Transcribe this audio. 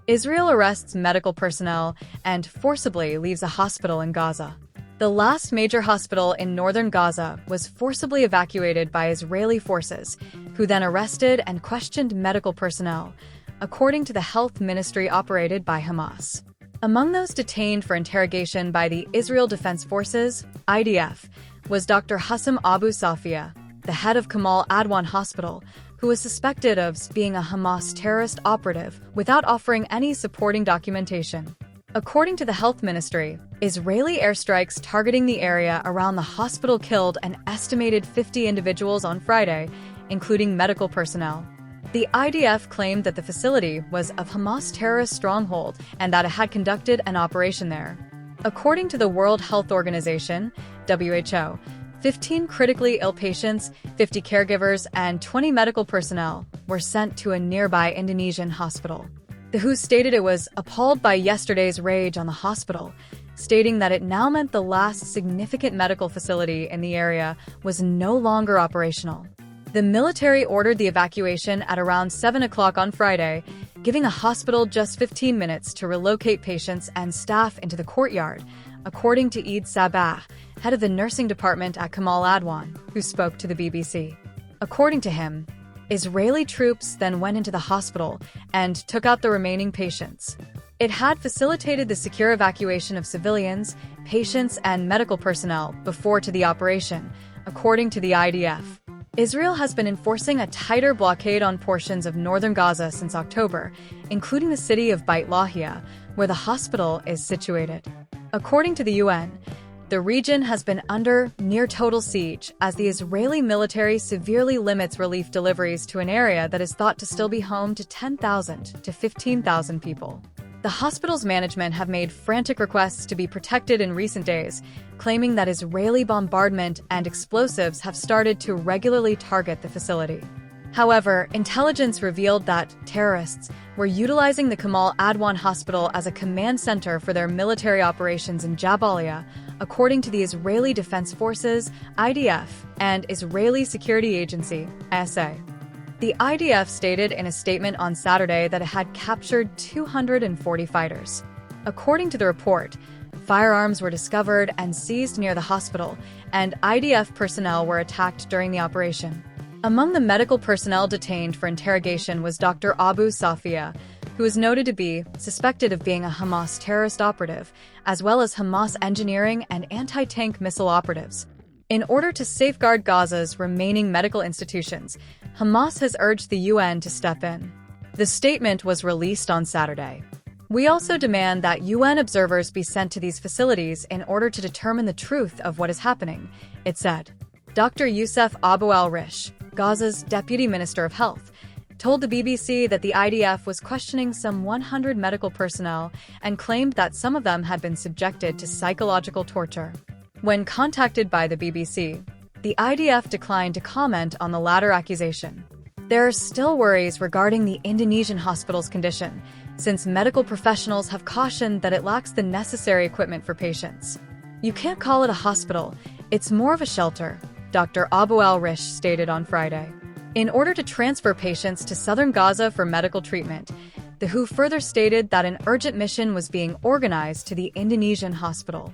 Israel arrests medical personnel and forcibly leaves a hospital in Gaza. The last major hospital in northern Gaza was forcibly evacuated by Israeli forces, who then arrested and questioned medical personnel, according to the health ministry operated by Hamas. Among those detained for interrogation by the Israel Defense Forces, IDF, was Dr. Hussam Abu Safiya, the head of Kamal Adwan Hospital, who was suspected of being a Hamas terrorist operative without offering any supporting documentation. According to the health ministry, Israeli airstrikes targeting the area around the hospital killed an estimated 50 individuals on Friday, including medical personnel. The IDF claimed that the facility was of Hamas terrorist stronghold and that it had conducted an operation there. According to the World Health Organization, WHO, 15 critically ill patients, 50 caregivers, and 20 medical personnel were sent to a nearby Indonesian hospital. The WHO stated it was appalled by yesterday's rage on the hospital, stating that it now meant the last significant medical facility in the area was no longer operational. The military ordered the evacuation at around 7 o'clock on Friday, giving a hospital just 15 minutes to relocate patients and staff into the courtyard, according to Eid Sabah, head of the nursing department at Kamal Adwan, who spoke to the BBC. According to him, Israeli troops then went into the hospital and took out the remaining patients. It had facilitated the secure evacuation of civilians, patients, and medical personnel before to the operation, according to the IDF. Israel has been enforcing a tighter blockade on portions of northern Gaza since October, including the city of Beit Lahia, where the hospital is situated. According to the UN, the region has been under near-total siege as the Israeli military severely limits relief deliveries to an area that is thought to still be home to 10,000 to 15,000 people. The hospital's management have made frantic requests to be protected in recent days, claiming that Israeli bombardment and explosives have started to regularly target the facility. However, intelligence revealed that terrorists were utilizing the Kamal Adwan Hospital as a command center for their military operations in Jabalia, according to the Israeli Defense Forces, IDF, and Israeli Security Agency, ISA. The IDF stated in a statement on Saturday that it had captured 240 fighters. According to the report, firearms were discovered and seized near the hospital, and IDF personnel were attacked during the operation. Among the medical personnel detained for interrogation was Dr. Abu Safiya, who is noted to be suspected of being a Hamas terrorist operative, as well as Hamas engineering and anti-tank missile operatives. In order to safeguard Gaza's remaining medical institutions, Hamas has urged the UN to step in. The statement was released on Saturday. "We also demand that UN observers be sent to these facilities in order to determine the truth of what is happening," it said. Dr. Youssef Abu al-Rish, Gaza's Deputy Minister of Health, told the BBC that the IDF was questioning some 100 medical personnel and claimed that some of them had been subjected to psychological torture. When contacted by the BBC, the IDF declined to comment on the latter accusation. There are still worries regarding the Indonesian hospital's condition, since medical professionals have cautioned that it lacks the necessary equipment for patients. "You can't call it a hospital, it's more of a shelter," Dr. Abu al-Rish stated on Friday. In order to transfer patients to southern Gaza for medical treatment, the WHO further stated that an urgent mission was being organized to the Indonesian hospital.